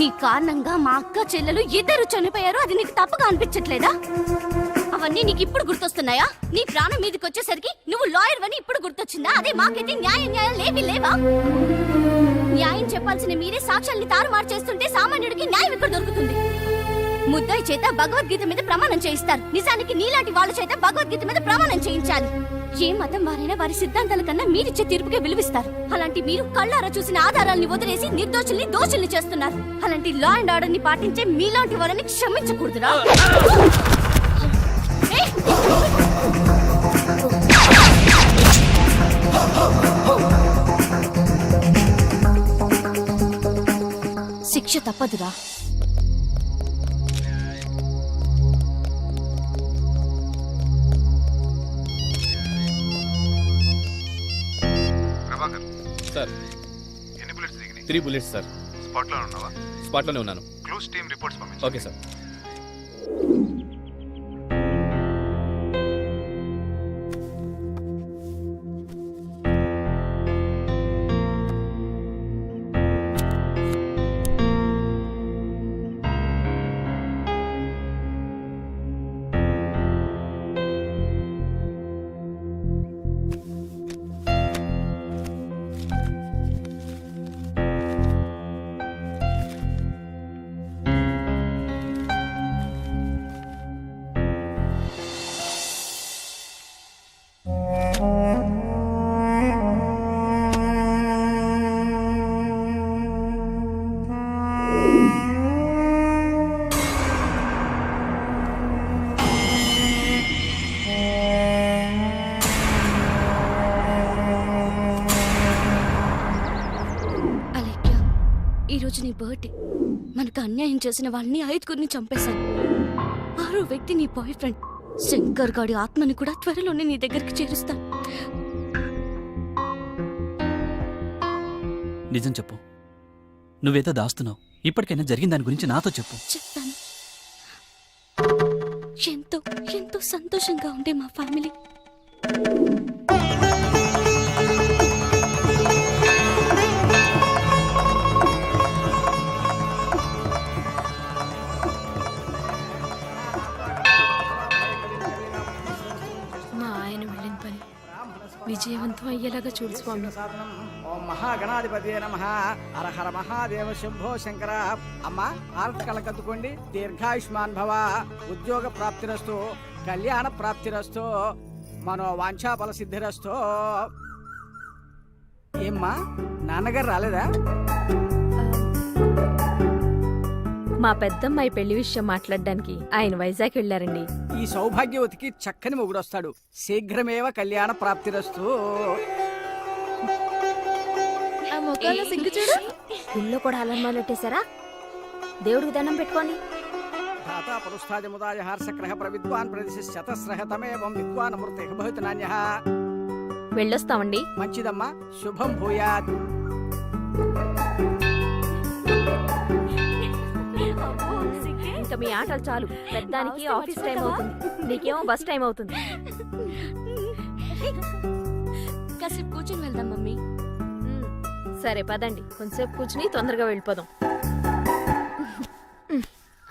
నీ కారణంగా మా అక్క చెల్లెలు ఇద్దరు చనిపోయారు. అది నీకు తప్పుగా అనిపించట్లేదా? అవన్నీ నీకు ఇప్పుడు గుర్తొస్తున్నాయా? నీ ప్రాణం మీదకి వచ్చేసరికి నువ్వు లాయర్ అని ఇప్పుడు గుర్తొచ్చిందా? అదే మాకైతే న్యాయం లేవా? న్యాయం చెప్పాల్సిన మీరే సాక్ష్యాల్ని తారుమారు చేస్తుంటే సామాన్యుడికి న్యాయం ఇక్కడ దొరుకుతుంది. ముద్దాయి చేత భగవద్గీత మీద ప్రమాణం చేయిస్తారు. నిజానికి నీలాంటి వాళ్ళ చేత భగవద్గీత మీద ప్రమాణం చేయించాలి. ఏ మతం వారైనా వారి సిద్ధాంతాల కన్నా మీరిచ్చే తీర్పుకే విలువిస్తారు. అలాంటి మీరు కళ్ళారా చూసిన ఆధారాల్ని వదిలేసి నిర్దోషుల్ని దోషుల్ని చేస్తున్నారు. అలాంటి లా అండ్ ఆర్డర్ ని పాటించే మీలాంటి వారిని క్షమించకూడదురా. శిక్ష తప్పదురా. సార్ ఎన్ని బుల్లెట్స్ దిగినాయి? 3 bullets sir. స్పాట్లో ఉన్నావా? స్పాట్లోనే ఉన్నాను. క్లూస్ టీమ్ రిపోర్ట్స్ పంపించు. Okay sir. ఈరోజు నీ బర్త్డే. మనకు అన్యాయం చేసిన వాళ్ళని 5గురిని చంపేశాను. 6వ వ్యక్తి నీ బాయ్ ఫ్రెండ్ శంకర్ గాడి ఆత్మని కూడా త్వరలోనే నీ దగ్గరికి చేరుస్తాను. నిజం చెప్పు. నువ్వేదో దాస్తున్నావు. ఇప్పటికైనా జరిగిన దాని గురించి నాతో చెప్పు. చెప్తాను. ఎంతో ఎంతో సంతోషంగా ఉండే మా ఫ్యామిలీ విజయవంతం అయ్యేలాగా చూడు స్వామి. ఓం మహాగణాధిపతి నమః. హర హర మహాదేవ శంభో శంకర. అమ్మా ఆరతి కళ్ళకద్దుకోండి. దీర్ఘాయుష్మాన్ భవ. ఉద్యోగ ప్రాప్తిరస్తు, కళ్యాణ ప్రాప్తిరస్తు, మనో వాంఛా ఫల సిద్ధిరస్తు. ఏమ్మా నాన్నగారు రాలేదా? మా పెద్దమ్మాయి పెళ్లి విషయం మాట్లాడడానికి ఆయన వైజాగ్ వెళ్లారండి. ఈ సౌభాగ్యవతికి చక్కని మొగుడొస్తాడు. శీఘ్రమేవ కళ్యాణ ప్రాప్తిరస్తు. ఇల్లు కూడా అలర్మాలెట్టేశారా? దేవుడికి దండం పెట్టుకోండి. ధాతా పురుస్తాజముదాయ హర్షక్రహ ప్రవిద్వాన్ ప్రదిశతస్రహ తమేవం విద్వాన్ అమృతే భవతి నాన్యః. వెళ్ళొస్తామండి. మంచిదమ్మా. శుభం భూయాత్. ఇంకా మీ ఆటలు చాలు. పెద్దానికి ఆఫీస్ టైం అవుతుంది, నీకేమో బస్ టైం అవుతుంది. కాసేపు కూర్చొని వెళ్దాం మమ్మీ. సరే పదండి, కొంచెంసేపు కూర్చుని తొందరగా వెళ్ళిపోదాం.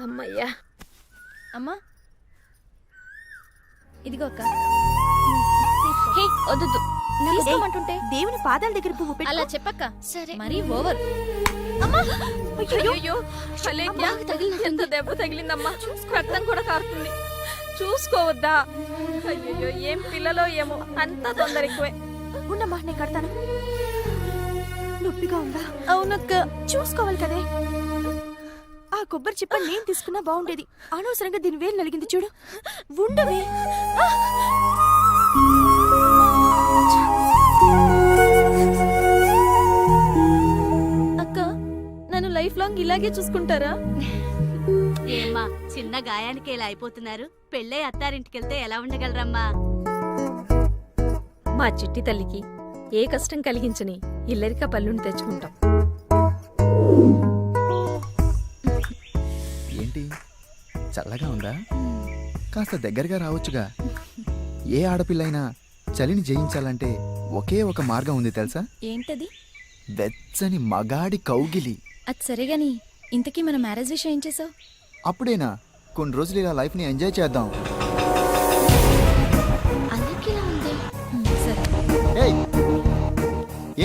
అమ్మయ్యా. అమ్మా ఇదిగో అక్క. వద్దు తీసుకోమంటుంటే దేవుని పాదాల దగ్గర పువ్వు పెట్టి అలా చెప్పక్క. సరే మరీ ఓవర్. ఎంత దెబ్బ తగిలిందమ్మా. రక్తం కూడా కారుతుంది. చూసుకోవద్దా? అయ్యో ఏం పిల్లలో ఏమో, అంతా తొందర ఎక్కువే. ఉండమ్మా నేను కడతాను. నొప్పిగా ఉందా? అవునక్క. చూసుకోవాలి కదే. ఆ కొబ్బరి చిప్ప నేను తీసుకున్నా బాగుండేది. అనవసరంగా దీని వేలు నలిగింది చూడు. ఉండవే. నన్ను లైఫ్ లాంగ్ ఇలాగే చూసుకుంటారా? ఏమ్మా చిన్న గాయానికి ఇలా అయిపోతున్నారు. పెళ్ళై అత్తారింటికెళ్తే ఎలా ఉండగలరమ్మా? మా చిట్టి తల్లికి ఏ కష్టం కలిగించని ఇల్లరిక పళ్ళుని తెచ్చుకుంటాం. ఏంటి చల్లగా ఉందా? కాస్త దగ్గరగా రావచ్చుగా. ఏ ఆడపిల్లైనా చలిని జయించాలంటే ఒకే ఒక మార్గం ఉంది తెలుసా? ఏంటది? వెచ్చని మగాడి కౌగిలి. అది సరేగాని ఇంతకీ మన మ్యారేజ్ విషయం ఏం చేసావు? అప్పుడేనా? కొన్ని రోజులు ఇలా లైఫ్ని ఎంజాయ్ చేద్దాం. అలెక్కిలా ఉంది. సరే. ఏయ్,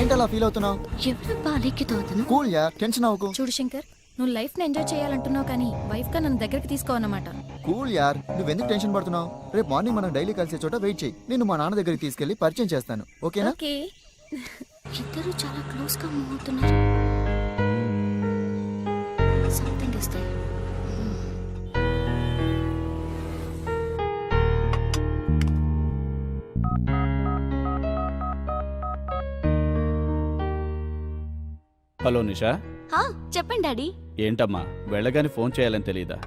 ఏంటలా ఫీల్ అవుతున్నావు? ఎవరబ్బా అలెక్కితో అతను? కూల్ యా, టెన్షన్ అవ్వకు. చూడు శంకర్, నువ్వు లైఫ్ని ఎంజాయ్ చేయాలంటున్నావు కానీ వైఫ్గా నన్ను దగ్గరికి తీసుకోవన్నమాట. కూల్ యార్, నువ్వెందుకు టెన్షన్ పడుతున్నావు? రేపు మార్నింగ్ మనం డైలీ కలిసే చోట వెయిట్ చేయి. నేను మా నాన్న దగ్గరికి తీసుకెళ్లి పరిచయం చేస్తాను, ఓకేనా? ఓకే. ఇద్దరు చాలా క్లోజ్ గా మూవ్ అవుతున్నారు. Something is there. Hello Nisha, చెప్పండి డాడీ. ఏంటమ్మా వెళ్ళగాని ఫోన్ చేయాలని తెలియదా?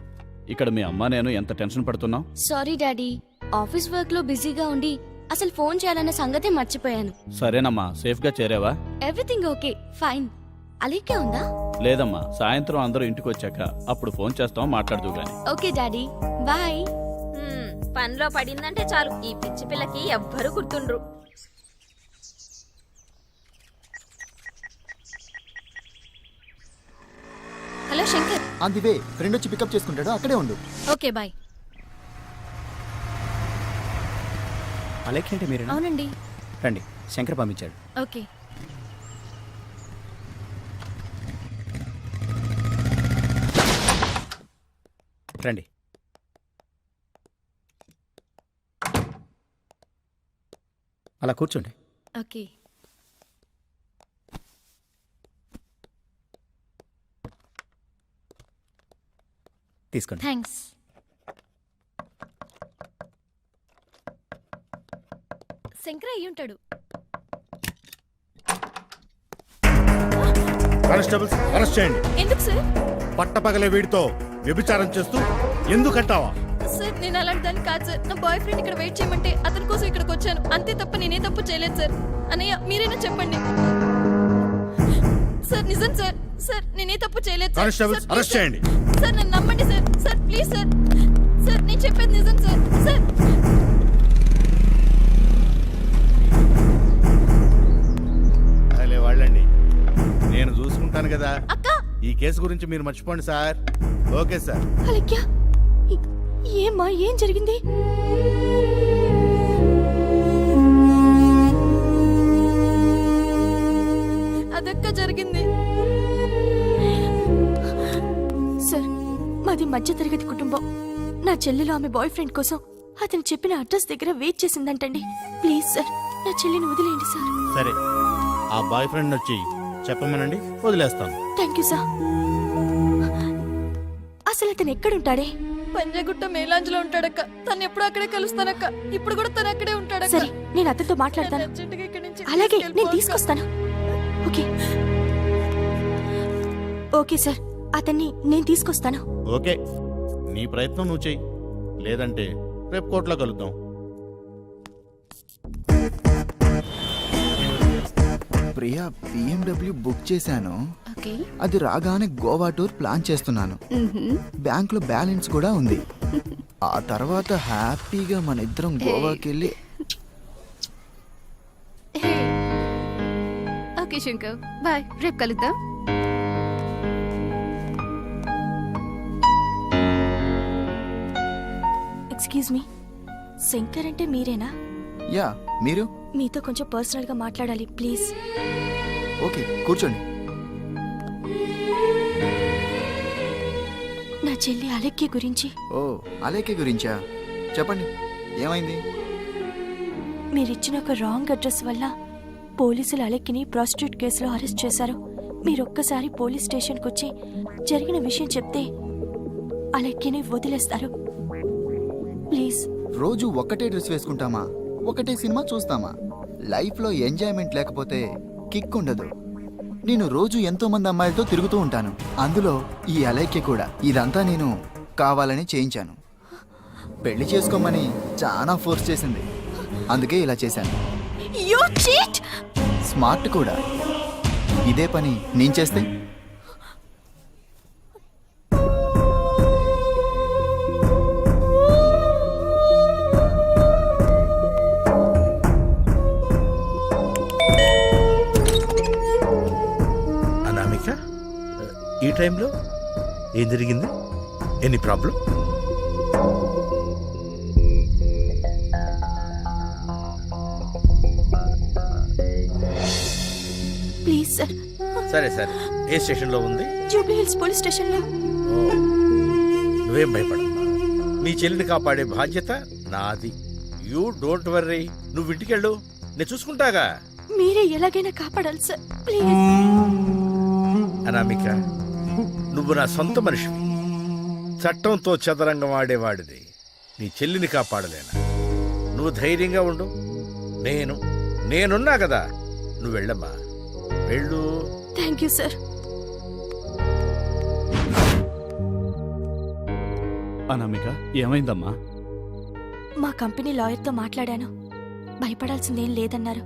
ఇక్కడ మీ అమ్మ నేను ఎంత టెన్షన్ పడుతున్నావు. సారీ డాడీ, ఆఫీస్ వర్క్ లో బిజీగా ఉండి అసలు ఫోన్ చేయాలన్న సంగతే మర్చిపోయాను. సరేనమ్మా, సేఫ్గా చేరావా? Everything okay, fine. అలీకే ఉందా? లేదమ్మా, సాయంత్రం అందరూ ఇంటికి వచ్చాక అప్పుడు ఫోన్ చేస్తాం, మాట్లాడుతూ గాని. Okay daddy, bye. పనిలో పడిందంటే చాలు ఈ పిచ్చి పిల్లకి ఎవ్వరూ గుర్తుండ్రు. Hello Shankar. On the way, friend వచ్చి పికప్ చేసుకుంటాడు, అక్కడే ఉండు. Okay bye. అలెక్స్ అంటే మీరేనా? అవునండి. రండి, శంకర్ పంపించాడు. ఓకే. రండి. అలా కూర్చోండి. ఓకే. తీసుకోండి. థ్యాంక్స్. శంకర్ అయ్యి ఉంటాడు. కానిస్టేబుల్స్ అరెస్ట్ చేయండి. ఎందుకు సార్? పట్టపగలే వీడితో వ్యభిచారం చేస్తూ ఎందుకంటావా? సార్ నేను అలాంటి దాన్ని కాదు సార్. నా బాయ్ ఫ్రెండ్ ఇక్కడ వెయిట్ చేయమంటే అతని కోసం ఇక్కడికి వచ్చాను, అంతే తప్ప నేనే తప్పు చేయలేదు సార్. అన్నయ్య మీరైనా చెప్పండి సార్. నిజం సార్. సార్ నేనే తప్పు చేయలేదు sir. Constables sir, arrest please చేయండి. సార్ నన్ను నమ్మండి sir. Sir please sir. Sir నేను చెప్పేది నిజం సార్. సార్ అలే వాళ్ళండి, నేను చూసుకుంటాను కదా. అక్క. ఈ కేసు గురించి మీరు మర్చిపోండి సార్. Okay sir. అలెక్యా, ఏమ్మా ఏం జరిగింది? అదక్క జరిగింది సార్. మాది మధ్యతరగతి కుటుంబం. నా చెల్లెలు ఆమె బాయ్ ఫ్రెండ్ కోసం అతను చెప్పిన అడ్రస్ దగ్గర వెయిట్ చేసిందంటండి. ప్లీజ్ సార్, నా చెల్లిని వదిలేయండి సార్. సరే, ఆ బాయ్ ఫ్రెండ్ వచ్చి చెప్పమనండి, వదిలేస్తాను. Thank you sir. అసలు అతను ఎక్కడుంటాడే? పంజాగుట్ట మేలాంజ్లో ఉంటాడక్క. తను ఎప్పుడు అక్కడే కలుస్తానక్క. ఇప్పుడు కూడా తను అక్కడే ఉంటాడక్క. సరే, నేను అతనితో మాట్లాడతాను. అర్జెంటుగా ఇక్కడి నుంచి అలాగే నేను తీసుకెళ్ళిపో అక్క. తీసుకొస్తాను. ఓకే ఓకే సార్, అతన్ని నేను తీసుకొస్తాను. ఓకే, నీ ప్రయత్నం నువ్వు చెయ్యి, లేదంటే రేపు కోర్టులో కలుద్దాం. ప్రియా, BMW బుక్ చేశాను. ఓకే. అది రాగానే గోవా టూర్ ప్లాన్ చేస్తున్నాను. బ్యాంక్ లో బ్యాలెన్స్ కూడా ఉంది. ఆ తర్వాత హ్యాపీగా మన ఇద్దరం గోవాకి వెళ్ళి. Okay Shankar, bye. రేపు కలుద్దాం. ఎక్స్క్యూజ్ మీ, శంకర్ అంటే మీరేనా? యా, మీరు? మీతో కొంచెం పర్సనల్ గా మాట్లాడాలి, ప్లీజ్. ఓకే, కూర్చోండి. నా చెల్లి అలెక్కి గురించి. ఓ, అలేకే గురించా? చెప్పండి, ఏమైంది? మీరిచ్చిన ఒక రాంగ్ అడ్రస్ వల్ల పోలీసులు అలెక్కిని ప్రాస్టిట్యూట్ కేసులో అరెస్ట్ చేశారు. మీరొక్కసారి పోలీస్ స్టేషన్కి వచ్చి జరిగిన విషయం చెప్తే అలెక్కిని వదిలేస్తారు. ప్లీజ్. రోజు ఒక్కటే డ్రెస్ వేసుకుంటామా? ఒకటే సినిమా చూస్తామా? లైఫ్లో ఎంజాయ్మెంట్ లేకపోతే కిక్ ఉండదు. నేను రోజు ఎంతో మంది అమ్మాయిలతో తిరుగుతూ ఉంటాను, అందులో ఈ అలైక్య కూడా. ఇదంతా నేను కావాలని చేయించాను. పెళ్లి చేసుకోమని చాలా ఫోర్స్ చేసింది, అందుకే ఇలా చేశాను. You cheat! స్మార్ట్ కూడా. ఇదే పని నేను చేస్తే? అనామిక, ఈ టైంలో ఏం జరిగింది? Any problem? ప్లీజ్ సార్, సరే సరే, ఏ స్టేషన్లో ఉంది? జూబ్లీ హిల్స్ పోలీస్ స్టేషన్లో. నువ్వేం భయపడమ్మా, నీ చెల్లిని కాపాడే బాధ్యత నాది. యూ డోంట్ వర్రీ, నువ్వు ఇంటికెళ్ళు, నేను చూసుకుంటాగా. మీరే ఎలాగైనా కాపాడాలి సార్, ప్లీజ్. అనామిక, నువ్వు నా సొంత మనిషివి. చట్టంతో చదరంగం ఆడేవాడిది. నీ చెల్లిని కాపాడలేనా? నువ్వు ధైర్యంగా ఉండు, నేనున్నా కదా. నువ్వు వెళ్ళమ్మా, వెళ్ళు. Thank you sir. అనామిక, ఏమైందమ్మా? మా కంపెనీ లాయర్తో మాట్లాడాను. భయపడాల్సిందేం లేదన్నారు.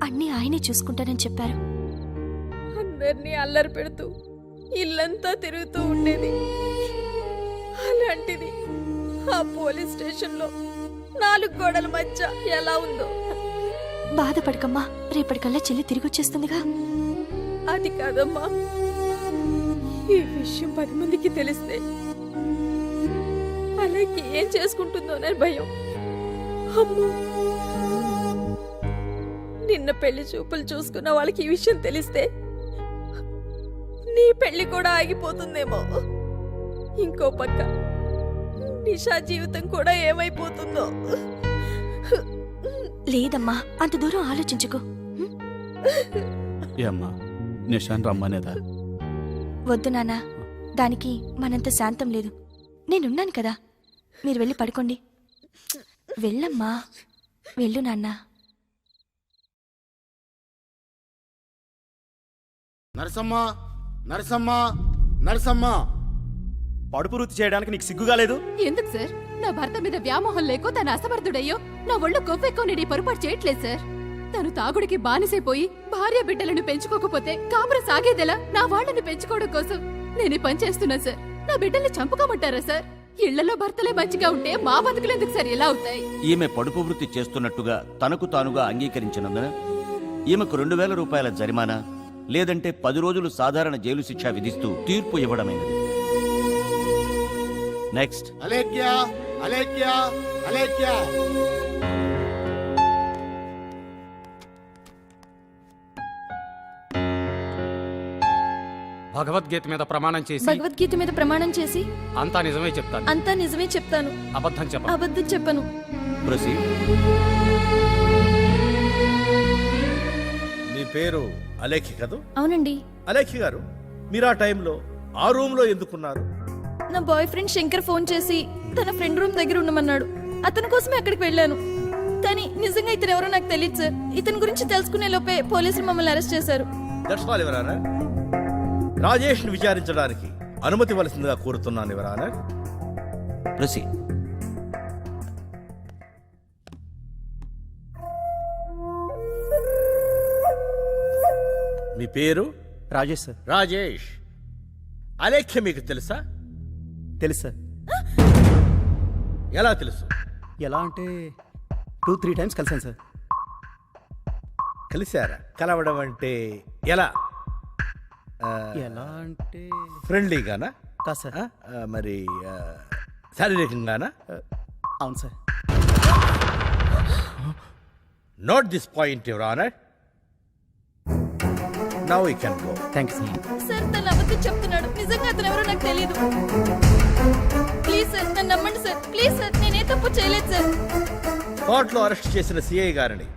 అన్నీ ఆయనే చూసుకుంటానని చెప్పారు. అందరినీ అల్లరి పెడుతూ ఇల్లంతా తిరుగుతూ ఉండేది. అలాంటిది ఆ పోలీస్ స్టేషన్లో 4 గోడల మధ్య ఎలా ఉందో. బాధపడకమ్మా, రేపటికల్లా చెల్లి తిరిగి వచ్చేస్తుందిగా. అది కాదమ్మా, ఈ విషయం 10 మందికి తెలిస్తే అలాగే ఏం చేసుకుంటుందోనని భయం. అమ్మో, నిన్న పెళ్లి చూపులు చూసుకున్న వాళ్ళకి ఈ విషయం తెలిస్తే నీ పెళ్లి కూడా ఆగిపోతుందేమో. ఇంకో పక్క నిషా జీవితం కూడా ఏమైపోతుందో. లేదమ్మా, అంత దూరం ఆలోచించుకో. ఏమ్మా, నిషాన్ రమ్మనేదా? వద్దు నాన్న, దానికి మనంత శాంతం లేదు. నేనున్నాను కదా, మీరు వెళ్ళి పడుకోండి. వెళ్ళమ్మా, వెళ్ళు నాన్న. నరసమ్మ, నరసమ్మ, నరసమ్మ. పడుపు వృత్తి చేయడానికి నీకు సిగ్గుగా లేదు? ఎందుకు సార్? నా భర్త మీద వ్యామోహం లేకో తన అసమర్థుడయ్యో నా ఒళ్ళు కొవ్వెక్కువ నేను పొరపాటు చేయట్లేదు సార్. తను తాగుడికి బానిసైపోయి భార్య బిడ్డలను పెంచుకోకపోతే కాపురం సాగేదెలా? నా వాళ్ళని పెంచుకోవడం కోసం నేను పని చేస్తున్నా సార్. నా బిడ్డల్ని చంపుకోమంటారా సార్? ఇళ్లలో భర్తలే మంచిగా ఉంటే మా బతుకులెందుకు సార్ ఎలా అవుతాయి? ఈమె పడుపు వృత్తి చేస్తున్నట్టుగా తనకు తానుగా అంగీకరించినందున ఈమెకు 2000 రూపాయల జరిమానా లేదంటే 10 రోజులు సాధారణ జైలు శిక్ష విధిస్తూ తీర్పు ఇవ్వడమైనది. నెక్స్ట్. అలేఖ్య, అలేఖ్య, అలేఖ్య. భగవద్గీత మీద ప్రమాణం చేసి భగవద్గీత మీద ప్రమాణం చేసి అంతా నిజమే చెప్తాను. అంతా నిజమే చెప్తాను, అబద్ధం చెప్పను. ప్రొసీడ్. మీ పేరు అలేఖ్య కదూ? అవునండి. అలేఖ్య గారు, మీరు ఆ టైంలో ఆ రూమ్ లో ఎందుకున్నారు? నా బాయ్ ఫ్రెండ్ శంకర్ ఫోన్ చేసి తన ఫ్రెండ్ రూమ్ దగ్గర ఉండమన్నాడు. అతని కోసమే అక్కడికి వెళ్ళాను. కానీ నిజంగా ఇతను ఎవరో నాకు తెలియదు సార్. ఇతని గురించి తెలుసుకునే లోపే పోలీసులు మమ్మల్ని అరెస్ట్ చేశారు. That's all your honour. Rajesh ని విచారించడానికి అనుమతి ఇవ్వాల్సిందిగా కోరుతున్నాను యువర్ ఆనర్. ప్రొసీడ్. మీ పేరు? రాజేష్ సార్. రాజేష్. అలేఖ్య మీకు తెలుసా? తెలుసు సార్. ఎలా తెలుసు? ఎలా అంటే 2-3 టైమ్స్ కలిసాను సార్. కలిశారా? కలవడం అంటే ఎలా? ఎలా అంటే ఫ్రెండ్లీగానా? కాదు సార్. మరి శారీరకంగానా? అవును sir. Note this point your honour. Now you can go. Thank you sir. Sir, తను అబద్ధం చెప్తున్నాడు. నిజంగా అతను ఎవరో నాకు తెలియదు. ప్లీజ్ సార్, నన్ను నమ్మండి సార్. ప్లీజ్ సార్, నేనే తప్పు చేయలేదు సార్. కోర్టులో అరెస్ట్ చేసిన సిఐ గారిని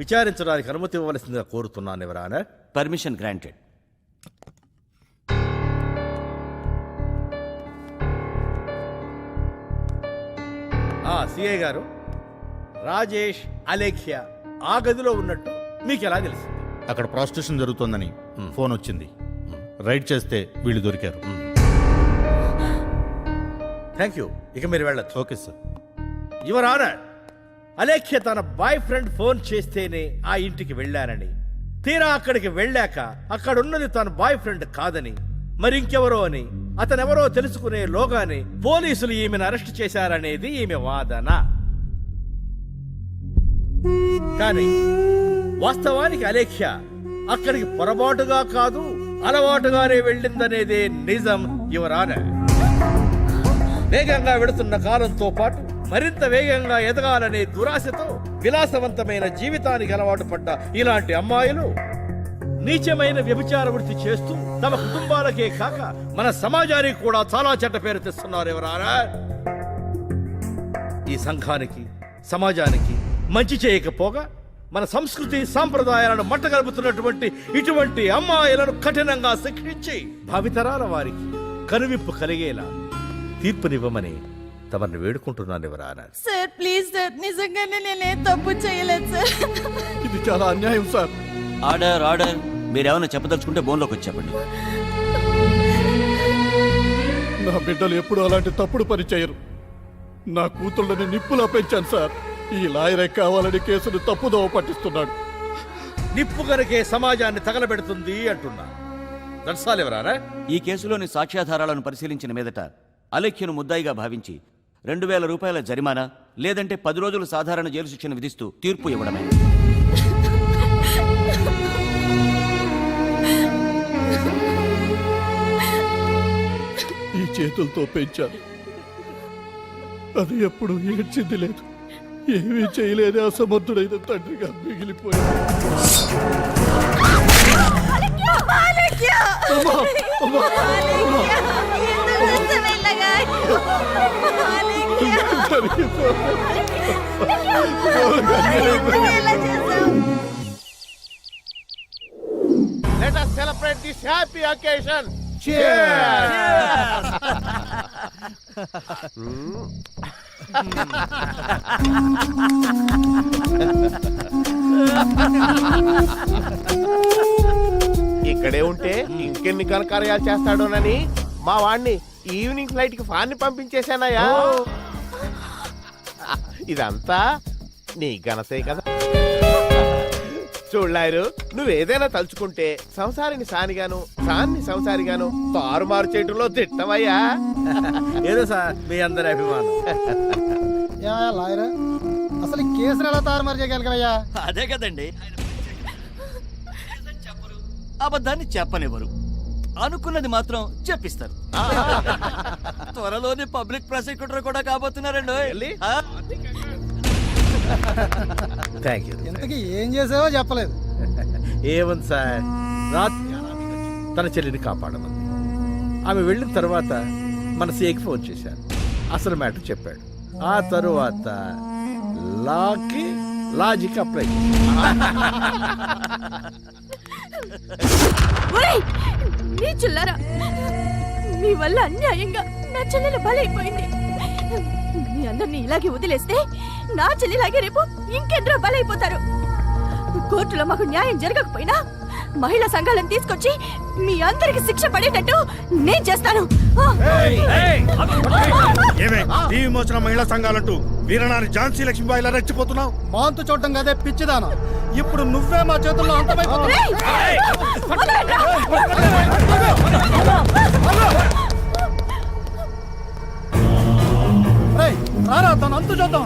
విచారించడానికి అనుమతి ఇవ్వవలసిందిగా కోరుతున్నాను your honour. Permission granted. CI గారు, రాజేష్, అలేఖ్య ఆ గదిలో ఉన్నట్టు మీకు ఎలా తెలిసింది? అక్కడ ప్రాస్టిట్యూషన్ జరుగుతోందని ఫోన్ వచ్చింది. రైడ్ చేస్తే వీళ్ళు దొరికారు. Thank you. ఇక మీరు వెళ్ళచ్చు. Okay sir. Your honour, Alekhya తన బాయ్ ఫ్రెండ్ ఫోన్ చేస్తేనే ఆ ఇంటికి వెళ్ళానని, తీరా అక్కడికి వెళ్ళాక అక్కడున్నది తన బాయ్ ఫ్రెండ్ కాదని, మరింకెవరో అని, అతనెవరో తెలుసుకునే లోగానే పోలీసులు ఈమెను అరెస్ట్ చేశారనేది ఈమె వాదన. కానీ వాస్తవానికి అలేఖ్య అక్కడికి పొరపాటుగా కాదు, అలవాటుగానే వెళ్ళిందనేదే నిజం యువర్ ఆనర్. వేగంగా వెడుతున్న కాలంతో పాటు మరింత వేగంగా ఎదగాలనే దురాశతో విలాసవంతమైన జీవితానికి అలవాటు పడ్డ ఇలాంటి అమ్మాయిలు నీచమైన వ్యభిచార వృత్తి చేస్తూ తమ కుటుంబాలకే కాక మన సమాజానికి కూడా చాలా చెడ్డ పేరు తెస్తున్నారు ఎవరారా. ఈ సంఘానికి సమాజానికి మంచి చేయకపోగా మన సంస్కృతి సాంప్రదాయాలను మట్టగలుపుతున్నటువంటి ఇటువంటి అమ్మాయిలను కఠినంగా శిక్షించి భావితరాల వారికి కనువిప్పు కలిగేలా తీర్పునివ్వమని తమని వేడుకుంటున్నాను ఎవరారా. సార్ ప్లీజ్ సార్, నిజంగానే నేనేం తప్పు చేయలేదు సార్. ఇది చాలా అన్యాయం సార్. Order order. మీరేమైనా చెప్పదలుచుకుంటే బోన్లోకి వచ్చి చెప్పండి. నా బిడ్డలు ఎప్పుడు అలాంటి తప్పుడు పని చేయరు. నా కూతుళ్ళని నిప్పులా పెంచాను సార్. ఈ లాయరే కావాలని కేసును తప్పుదోవ పట్టిస్తున్నాడు. నిప్పు కనుకే సమాజాన్ని తగలబెడుతుంది అంటున్నా. దర్శాలు ఎవరారా. ఈ కేసులోని సాక్ష్యాధారాలను పరిశీలించిన మీదట అలేఖ్యను ముద్దాయిగా భావించి 2000 రూపాయల జరిమానా లేదంటే 10 రోజులు సాధారణ జైలు శిక్షను విధిస్తూ తీర్పు ఇవ్వడమే. ఈ చేతులతో పెంచాను. అది ఎప్పుడు ఏడ్చింది లేదు. ఏమీ చేయలేని అసమర్థుడైన తండ్రిగా మిగిలిపోయాడు. Let us celebrate this happy occasion. ఇక్కడే ఉంటే ఇంకెన్ని ఘనకార్యాలు చేస్తాడోనని మా వాడిని ఈవినింగ్ ఫ్లైట్ కి ఫాన్ని పంపించేశానయ్యా. ఇదంతా నీ ఘనతే కదా. చూడలాయరు, నువ్వేదైనా తలుచుకుంటే సంసారిని సానిగాను సాన్ని సంసారిగాను తారుమారు చేయటంలో తిట్టవయ్యా. ఏదో సార్ మీ అందరి అభిమానం. లాయర్ అసలు కేసులు ఎలా తారుమారు చేయగలగలయ్యా? అదే కదండి. అబద్ధాన్ని చెప్పనివ్వరు, అనుకున్నది మాత్రం చెప్పిస్తారు. త్వరలోనే పబ్లిక్ ప్రాసిక్యూటర్ కూడా కాబోతున్నారండి. Thank you. ఇంతకీ ఏం చేసావో చెప్పలేదు. ఏముంది సార్, రాత్రి తన చెల్లిని కాపాడమంది. ఆమె వెళ్ళిన తర్వాత మన సీఏకి ఫోన్ చేశాను. అసలు మ్యాటర్ చెప్పాడు. ఆ తరువాత లాజిక్ అప్లై. నీచుల్లారా, మీ వల్ల అన్యాయంగా నా చెల్లెలు బలైపోయింది. మీ అందరినీ ఇలాగే వదిలేస్తే నా చెల్లిలాగే రేపు ఇంకెందరో బలైపోతారు. కోర్టులో మాకు న్యాయం జరగకపోయినా మహిళా సంఘాలను తీసుకొచ్చి మీ అందరికి శిక్ష పడేటట్టు నేను చేస్తాను. విమోచన మహిళా సంఘాలంటూ వీరనారి ఝాన్సీ లక్ష్మీబాయిలా రెచ్చిపోతున్నావు. మాంతు చూడటం కదే పిచ్చిదానా. ఇప్పుడు నువ్వే మా చేతుల్లో అంతమైపోతున్నావు. రారా తను అంతు చూద్దాం.